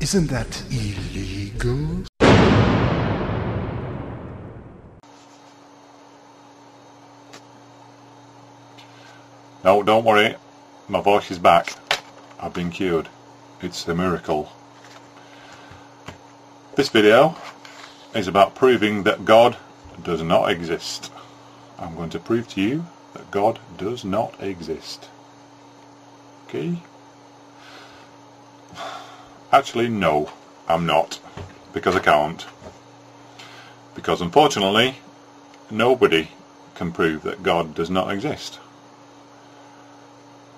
Isn't that illegal? No, don't worry. My voice is back. I've been cured. It's a miracle. This video is about proving that God does not exist. I'm going to prove to you that God does not exist. Okay? Actually, no, I'm not. Because I can't. Because unfortunately, nobody can prove that God does not exist.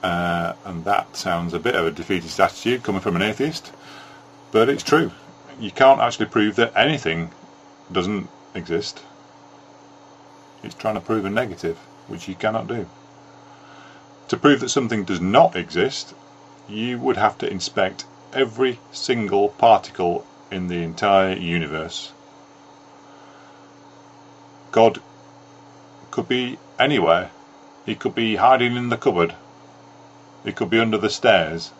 And that sounds a bit of a defeatist attitude coming from an atheist, but it's true. You can't actually prove that anything doesn't exist. It's trying to prove a negative, which you cannot do. To prove that something does not exist, you would have to inspect every single particle in the entire universe. God could be anywhere. He could be hiding in the cupboard. He could be under the stairs.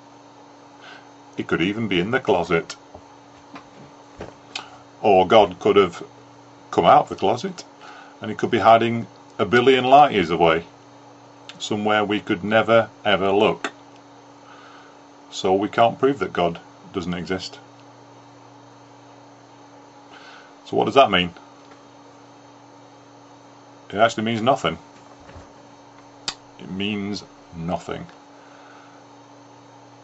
He could even be in the closet. Or God could have come out of the closet and he could be hiding a billion light years away, somewhere we could never ever look. So we can't prove that God doesn't exist. So what does that mean? It actually means nothing. It means nothing.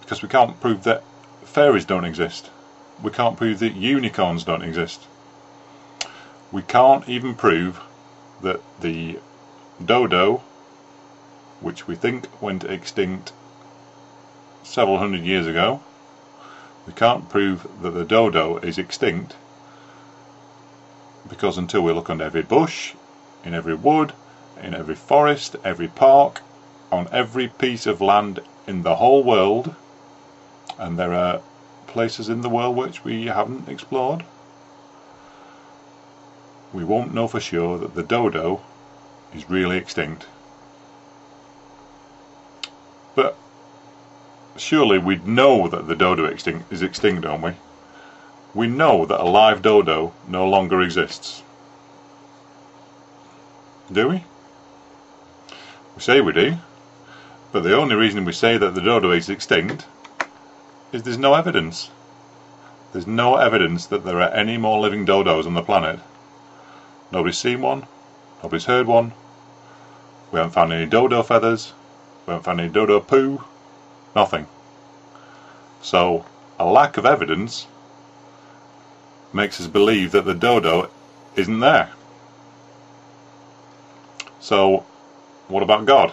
Because we can't prove that fairies don't exist. We can't prove that unicorns don't exist. We can't even prove that the dodo, which we think went extinct several hundred years ago, we can't prove that the dodo is extinct, because until we look on every bush, in every wood, in every forest, every park, on every piece of land in the whole world, and there are places in the world which we haven't explored, we won't know for sure that the dodo is really extinct. But surely we'd know that the dodo is extinct, don't we? We know that a live dodo no longer exists. Do we? We say we do, but the only reason we say that the dodo is extinct is there's no evidence. There's no evidence that there are any more living dodos on the planet. Nobody's seen one, nobody's heard one, we haven't found any dodo feathers, we haven't found any dodo poo, nothing. So a lack of evidence makes us believe that the dodo isn't there. So what about God?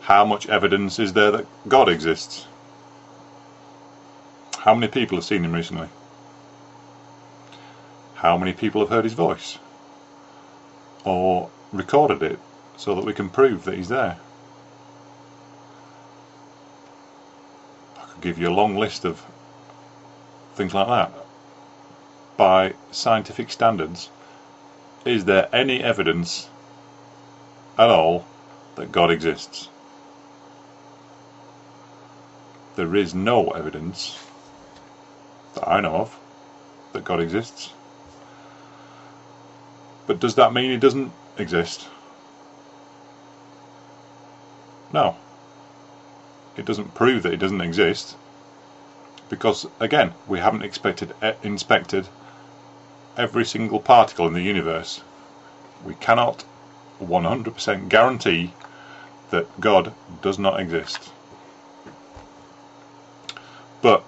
How much evidence is there that God exists? How many people have seen him recently? How many people have heard his voice? Or recorded it so that we can prove that he's there? I could give you a long list of things like that. By scientific standards, is there any evidence at all that God exists? There is no evidence that I know of that God exists. But does that mean he doesn't exist? No. It doesn't prove that he doesn't exist, because again, we haven't inspected every single particle in the universe. We cannot 100% guarantee that God does not exist. But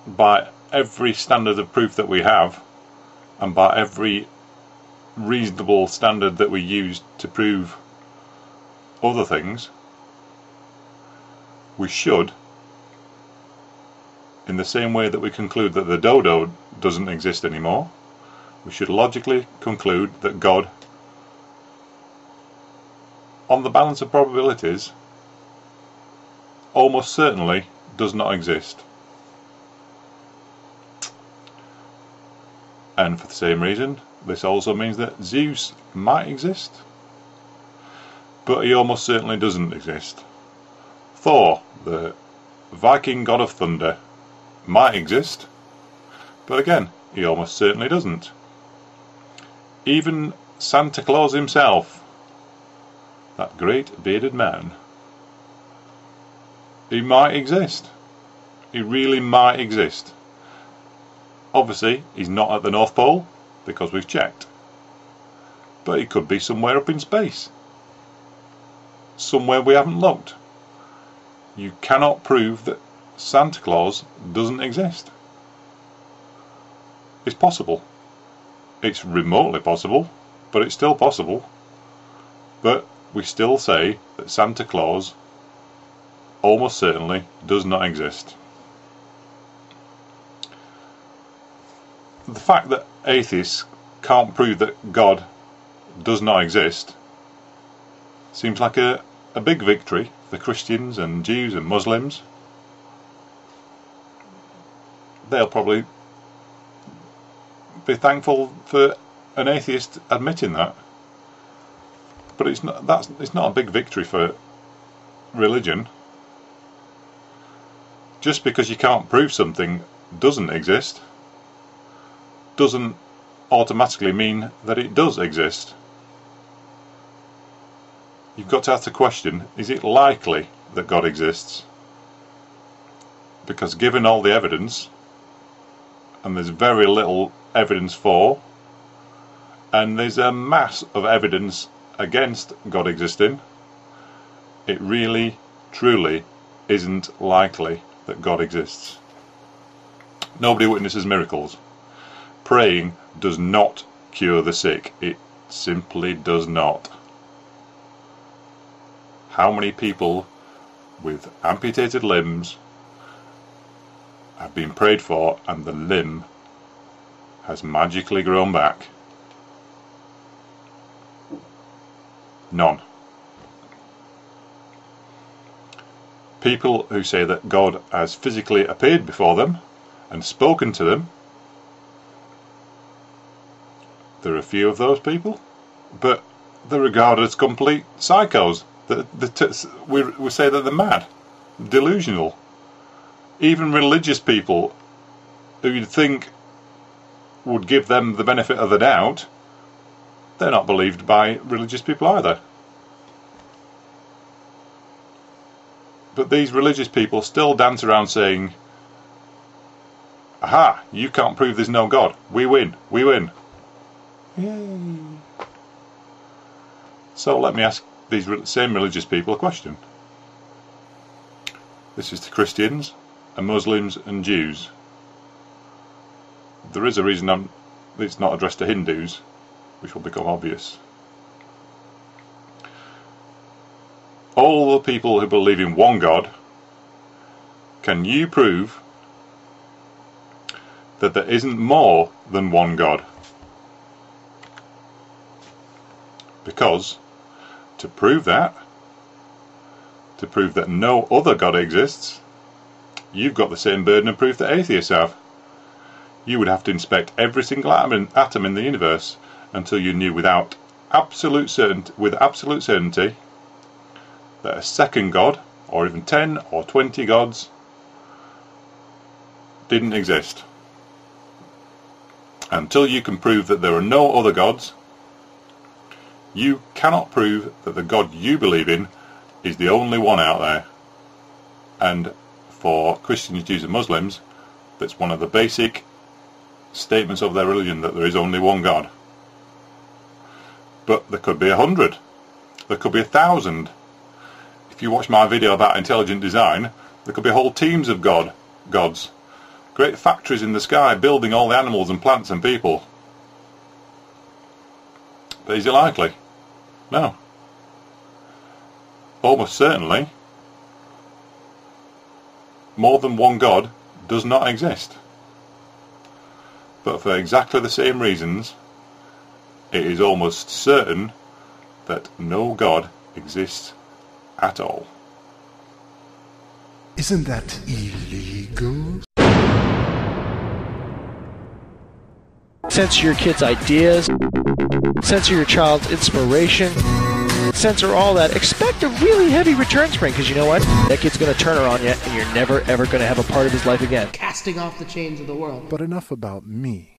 by every standard of proof that we have, and by every reasonable standard that we use to prove other things, we should, in the same way that we conclude that the dodo doesn't exist anymore, we should logically conclude that God, on the balance of probabilities, almost certainly does not exist. And for the same reason, this also means that Zeus might exist, but he almost certainly doesn't exist. Thor, the Viking god of thunder, might exist, but again, he almost certainly doesn't. Even Santa Claus himself, that great bearded man, he might exist. He really might exist. Obviously, he's not at the North Pole, because we've checked. But he could be somewhere up in space. Somewhere we haven't looked. You cannot prove that Santa Claus doesn't exist. It's possible. It's remotely possible, but it's still possible. But we still say that Santa Claus almost certainly does not exist. The fact that atheists can't prove that God does not exist seems like a big victory for Christians and Jews and Muslims. They'll probably be thankful for an atheist admitting that. But it's not a big victory for religion. Just because you can't prove something doesn't exist doesn't automatically mean that it does exist. You've got to ask the question, is it likely that God exists? Because given all the evidence, and there's very little evidence for, and there's a mass of evidence against God existing, it really, truly isn't likely that God exists. Nobody witnesses miracles. Praying does not cure the sick. It simply does not. How many people with amputated limbs have been prayed for and the limb has magically grown back? None. People who say that God has physically appeared before them and spoken to them, there are a few of those people, but they're regarded as complete psychos. We say that they're mad, delusional. Even religious people who you'd think would give them the benefit of the doubt, they're not believed by religious people either. But these religious people still dance around saying, aha, you can't prove there's no God. We win. We win. Yay. So let me ask these same religious people a question. This is to Christians and Muslims and Jews. There is a reason it's not addressed to Hindus, which will become obvious. All the people who believe in one God, can you prove that there isn't more than one God? Because to prove that no other God exists, you've got the same burden of proof that atheists have. You would have to inspect every single atom in the universe until you knew with absolute certainty that a second God, or even 10 or 20 gods, didn't exist. Until you can prove that there are no other gods, you cannot prove that the God you believe in is the only one out there. And for Christians, Jews and Muslims, that's one of the basic statements of their religion, that there is only one God. But there could be 100. There could be 1,000. If you watch my video about intelligent design, there could be whole teams of gods. Great factories in the sky building all the animals and plants and people. But is it likely? No. Almost certainly, more than one God does not exist. But for exactly the same reasons, it is almost certain that no God exists at all. Isn't that illegal? Censor your kids' ideas. Censor your child's inspiration. Censor all that. Expect a really heavy return spring, because you know what? That kid's going to turn her on you, and you're never, ever going to have a part of his life again. Casting off the chains of the world. But enough about me.